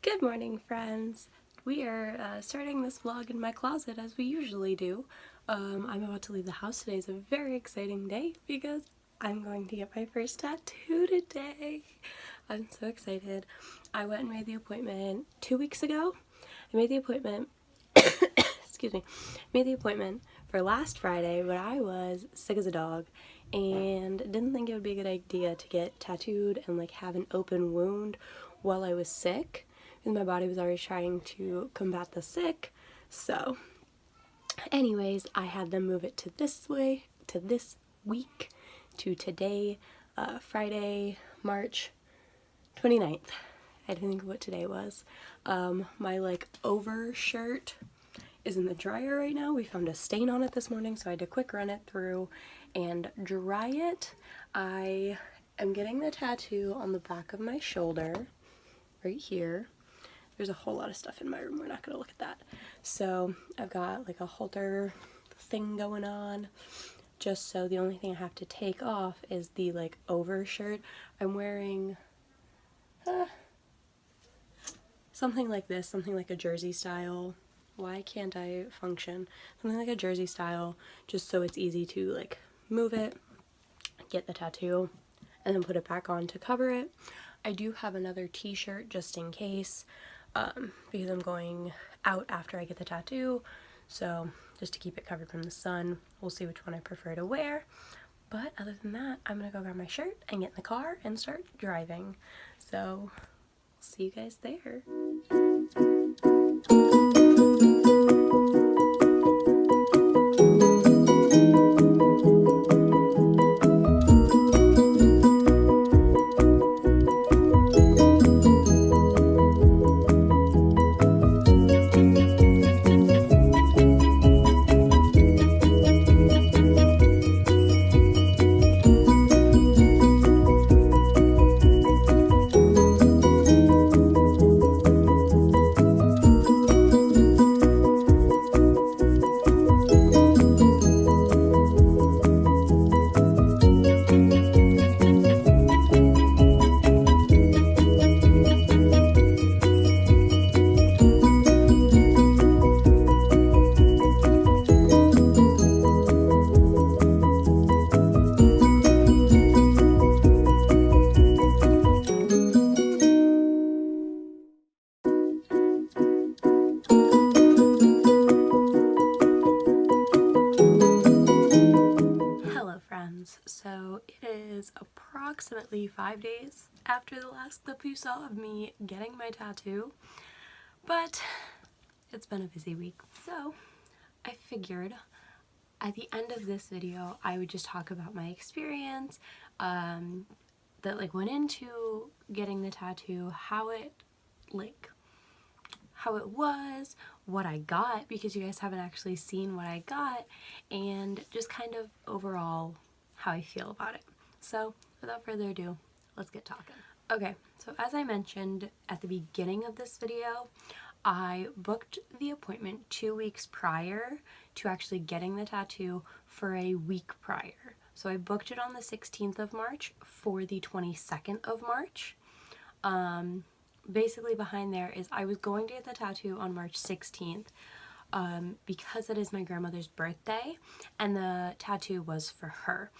Good morning, friends. We are starting this vlog in my closet as we usually do. I'm about to leave the house. Today is a very exciting day because I'm going to get my first tattoo today. I'm so excited. I went and made the appointment 2 weeks ago. I made the appointment, excuse me, made the appointment for last Friday, but I was sick as a dog and didn't think it would be a good idea to get tattooed and like have an open wound while I was sick. And my body was already trying to combat the sick. So anyways, I had them move it to this week, to today, Friday, March 29th. I didn't think of what today was. My like over shirt is in the dryer right now. We found a stain on it this morning, so I had to quick run it through and dry it. I am getting the tattoo on the back of my shoulder, right here. There's a whole lot of stuff in my room. We're not going to look at that. So I've got like a halter thing going on, just so the only thing I have to take off is the like over shirt. I'm wearing something like this, something like a jersey style. Why can't I function? Something like a jersey style, just so it's easy to like move it, get the tattoo, and then put it back on to cover it. I do have another t-shirt just in case, because I'm going out after I get the tattoo, so just to keep it covered from the sun. We'll see which one I prefer to wear, but other than that, I'm gonna go grab my shirt and get in the car and start driving. So see you guys there. So it is approximately 5 days after the last clip you saw of me getting my tattoo, but it's been a busy week. So I figured at the end of this video I would just talk about my experience that like went into getting the tattoo, how it was, what I got, because you guys haven't actually seen what I got, and just kind of overall how I feel about it. So without further ado, let's get talking. Okay, so as I mentioned at the beginning of this video, I booked the appointment 2 weeks prior to actually getting the tattoo for a week prior. So I booked it on the 16th of March for the 22nd of March. Basically behind there is I was going to get the tattoo on March 16th because it is my grandmother's birthday and the tattoo was for her.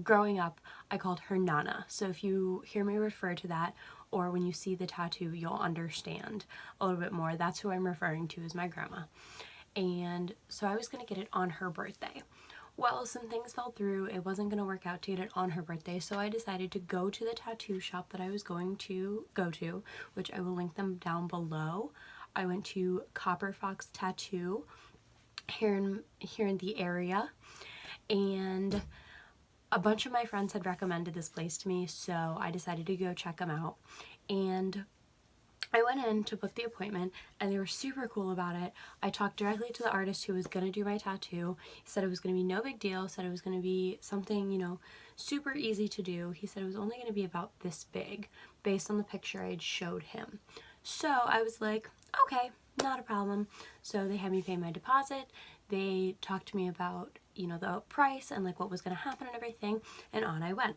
Growing up, I called her Nana, so if you hear me refer to that or when you see the tattoo, you'll understand a little bit more. That's who I'm referring to as my grandma. And so I was going to get it on her birthday. Well, some things fell through. It wasn't going to work out to get it on her birthday, so I decided to go to the tattoo shop that I was going to go to, which I will link them down below. I went to Copper Fox Tattoo here in the area, and a bunch of my friends had recommended this place to me, so I decided to go check them out. And I went in to book the appointment and they were super cool about it. I talked directly to the artist who was going to do my tattoo. He said it was going to be no big deal, said it was going to be something, you know, super easy to do. He said it was only going to be about this big based on the picture I had showed him. So I was like, okay, not a problem. So they had me pay my deposit. They talked to me about, you know, the price and like what was going to happen and everything, and on I went.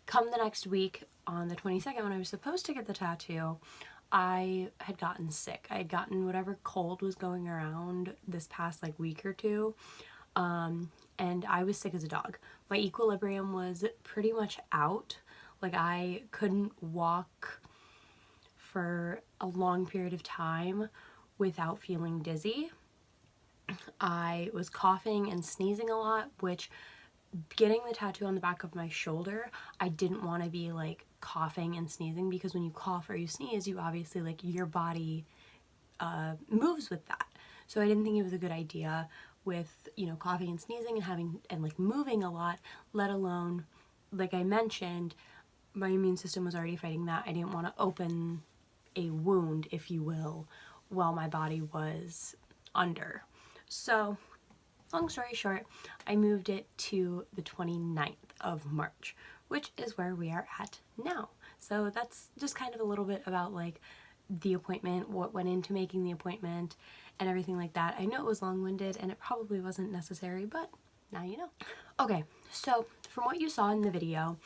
Come the next week on the 22nd when I was supposed to get the tattoo, I had gotten sick. I had gotten whatever cold was going around this past like week or two. And I was sick as a dog. My equilibrium was pretty much out. Like I couldn't walk for a long period of time without feeling dizzy. I was coughing and sneezing a lot, which getting the tattoo on the back of my shoulder, I didn't want to be like coughing and sneezing, because when you cough or you sneeze, you obviously like your body moves with that. So I didn't think it was a good idea with, you know, coughing and sneezing and having and like moving a lot, let alone, like I mentioned, my immune system was already fighting that. I didn't want to open a wound, if you will, while my body was under. So long story short, I moved it to the 29th of March, which is where we are at now. So that's just kind of a little bit about like the appointment, what went into making the appointment, and everything like that. I know it was long-winded and it probably wasn't necessary, but now you know. Okay, so from what you saw in the video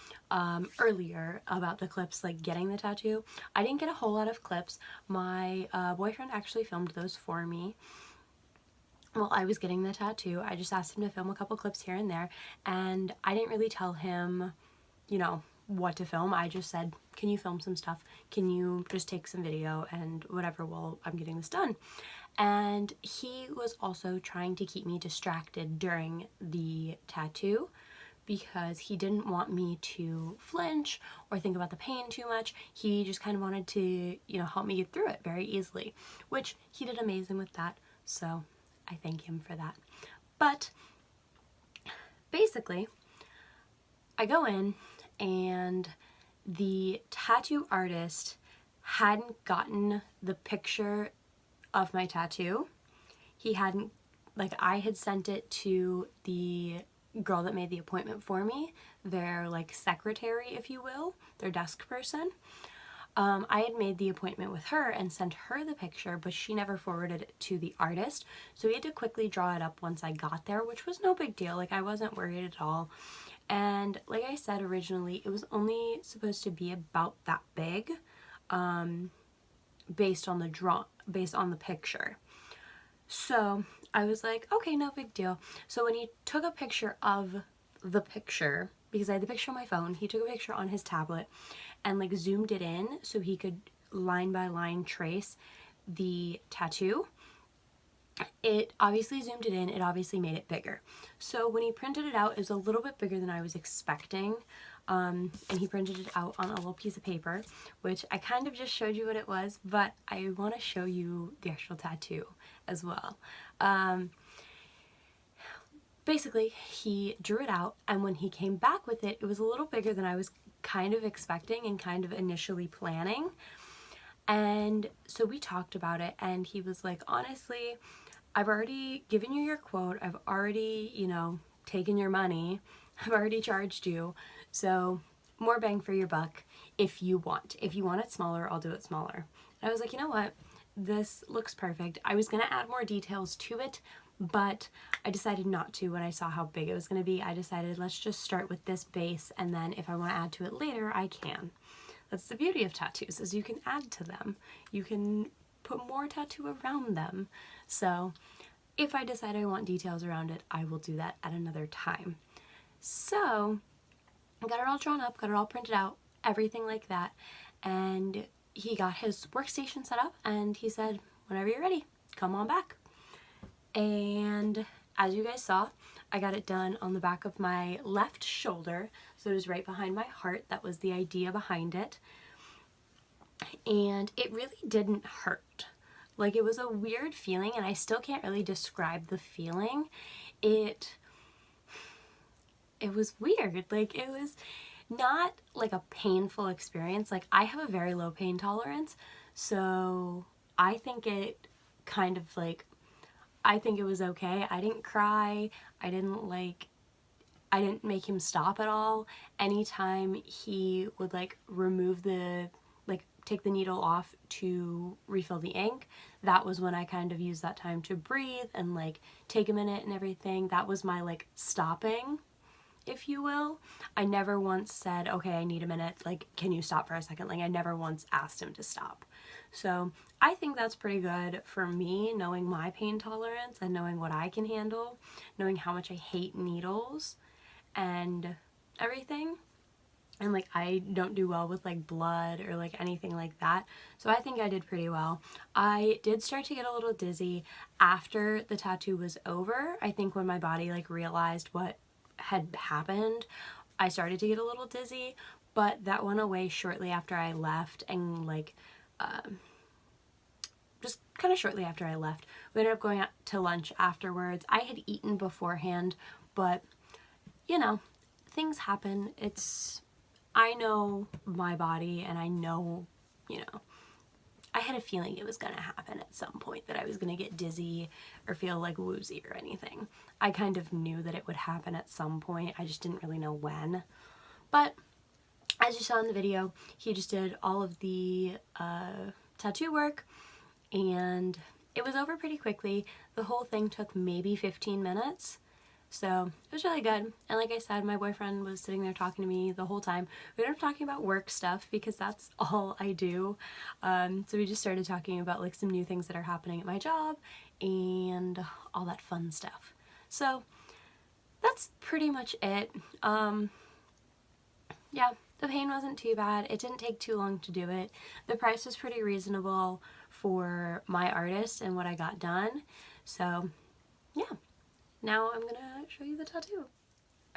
earlier about the clips, like getting the tattoo, I didn't get a whole lot of clips. My boyfriend actually filmed those for me. Well, I was getting the tattoo. I just asked him to film a couple clips here and there, and I didn't really tell him, you know, what to film. I just said, can you film some stuff? Can you just take some video and whatever while I'm getting this done? And he was also trying to keep me distracted during the tattoo, because he didn't want me to flinch or think about the pain too much. He just kind of wanted to, you know, help me get through it very easily, which he did amazing with that. So I thank him for that. But basically, I go in and the tattoo artist hadn't gotten the picture of my tattoo. He hadn't, like, I had sent it to the girl that made the appointment for me, their like secretary, if you will, their desk person. I had made the appointment with her and sent her the picture, but she never forwarded it to the artist. So we had to quickly draw it up once I got there, which was no big deal. Like, I wasn't worried at all. And like I said originally, it was only supposed to be about that big, based on the picture. So I was like, okay, no big deal. So when he took a picture of the picture, because I had the picture on my phone, he took a picture on his tablet and like zoomed it in so he could line by line trace the tattoo. It obviously zoomed it in, it obviously made it bigger. So when he printed it out, it was a little bit bigger than I was expecting. And he printed it out on a little piece of paper, which I kind of just showed you what it was, but I want to show you the actual tattoo as well. Basically, he drew it out, and when he came back with it, it was a little bigger than I was kind of expecting and kind of initially planning. And so we talked about it, and he was like, honestly, I've already given you your quote. I've already, you know, taken your money. I've already charged you. So more bang for your buck if you want. If you want it smaller, I'll do it smaller. And I was like, you know what? This looks perfect. I was going to add more details to it, but I decided not to when I saw how big it was going to be. I decided let's just start with this base, and then if I want to add to it later, I can. That's the beauty of tattoos, is you can add to them. You can put more tattoo around them. So if I decide I want details around it, I will do that at another time. So I got it all drawn up, got it all printed out, everything like that, and he got his workstation set up and he said, whenever you're ready, come on back. And as you guys saw, I got it done on the back of my left shoulder, so it was right behind my heart. That was the idea behind it. And it really didn't hurt. Like, it was a weird feeling, and I still can't really describe the feeling. It was weird. Like, it was not like a painful experience. Like, I have a very low pain tolerance, so I think it kind of like, I think it was okay. I didn't cry. I didn't make him stop at all. Anytime he would like remove the, like take the needle off to refill the ink, that was when I kind of used that time to breathe and like take a minute and everything. That was my like stopping. if you will. I never once said, okay, I need a minute, like, can you stop for a second? Like, I never once asked him to stop. So I think that's pretty good for me, knowing my pain tolerance and knowing what I can handle, knowing how much I hate needles and everything. And like, I don't do well with like blood or like anything like that. So I think I did pretty well. I did start to get a little dizzy after the tattoo was over. I think when my body like realized what had happened, I started to get a little dizzy, but that went away shortly after I left. And like, just kind of shortly after I left, we ended up going out to lunch afterwards. I had eaten beforehand, but you know, things happen. I know my body, and I know, you know, I had a feeling it was going to happen at some point, that I was going to get dizzy or feel like woozy or anything. I kind of knew that it would happen at some point. I just didn't really know when. But as you saw in the video, he just did all of the tattoo work, and it was over pretty quickly. The whole thing took maybe 15 minutes. So it was really good. And like I said, my boyfriend was sitting there talking to me the whole time. We ended up talking about work stuff because that's all I do. So we just started talking about like some new things that are happening at my job and all that fun stuff. So that's pretty much it. Yeah, the pain wasn't too bad. It didn't take too long to do it. The price was pretty reasonable for my artist and what I got done. So yeah. Now I'm gonna show you the tattoo.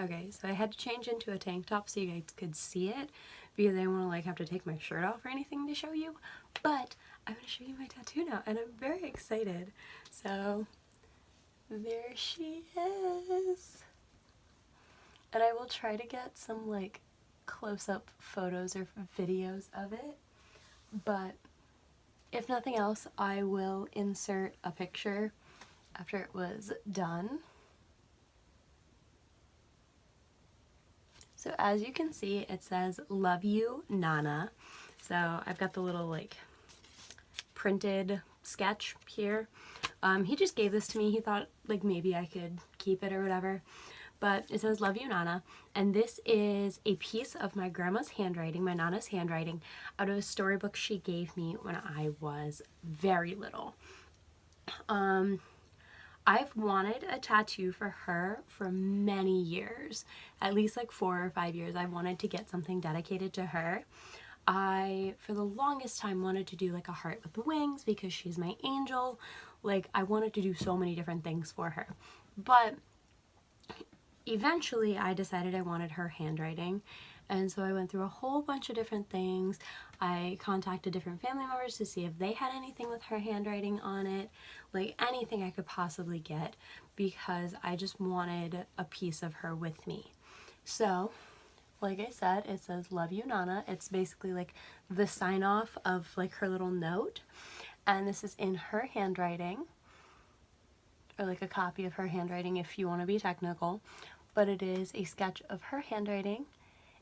Okay, so I had to change into a tank top so you guys could see it because I don't want to like have to take my shirt off or anything to show you, but I'm gonna show you my tattoo now and I'm very excited. So there she is. And I will try to get some like close-up photos or videos of it, but if nothing else, I will insert a picture after it was done. So as you can see, it says, "Love you, Nana." So I've got the little like printed sketch here. He just gave this to me. He thought like maybe I could keep it or whatever. But it says, "Love you, Nana." And this is a piece of my grandma's handwriting, my Nana's handwriting, out of a storybook she gave me when I was very little. I've wanted a tattoo for her for many years, at least like 4 or 5 years. I wanted to get something dedicated to her. I, for the longest time, wanted to do like a heart with wings because she's my angel. Like, I wanted to do so many different things for her. But eventually I decided I wanted her handwriting. And so I went through a whole bunch of different things. I contacted different family members to see if they had anything with her handwriting on it, like anything I could possibly get, because I just wanted a piece of her with me. So, like I said, it says, "Love you, Nana." It's basically like the sign off of like her little note. And this is in her handwriting, or like a copy of her handwriting if you want to be technical. But it is a sketch of her handwriting.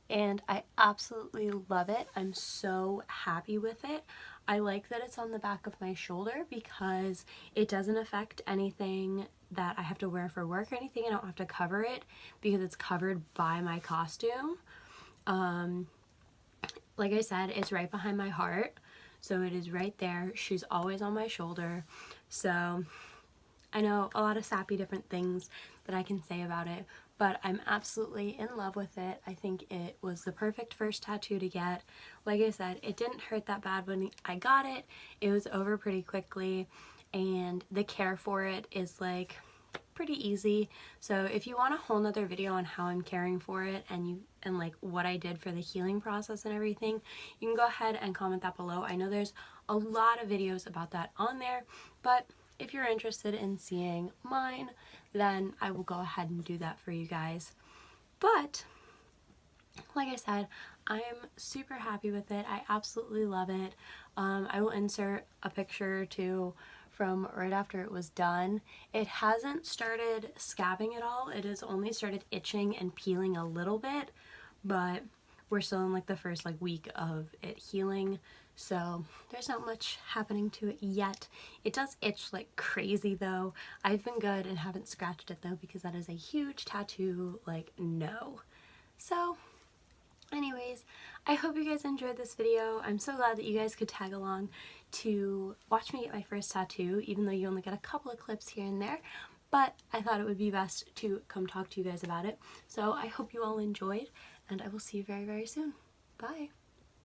And I absolutely love it. I'm so happy with it. I like that it's on the back of my shoulder because it doesn't affect anything that I have to wear for work or anything. I don't have to cover it because it's covered by my costume. Like I said, it's right behind my heart. So it is right there. She's always on my shoulder. So I know a lot of sappy different things that I can say about it, but I'm absolutely in love with it. I think it was the perfect first tattoo to get. Like I said, it didn't hurt that bad when I got it. It was over pretty quickly, and the care for it is like pretty easy. So if you want a whole nother video on how I'm caring for it and like what I did for the healing process and everything, you can go ahead and comment that below. I know there's a lot of videos about that on there, but if you're interested in seeing mine, then I will go ahead and do that for you guys. But like I said, I'm super happy with it. I absolutely love it. I will insert a picture too from right after it was done. It hasn't started scabbing at all. It has only started itching and peeling a little bit, but we're still in like the first like week of it healing. so there's not much happening to it yet. It does itch like crazy though. I've been good and haven't scratched it though, because that is a huge tattoo, like no. So anyways, I hope you guys enjoyed this video. I'm so glad that you guys could tag along to watch me get my first tattoo, even though you only get a couple of clips here and there. But I thought it would be best to come talk to you guys about it. So I hope you all enjoyed, and I will see you very, very soon. Bye!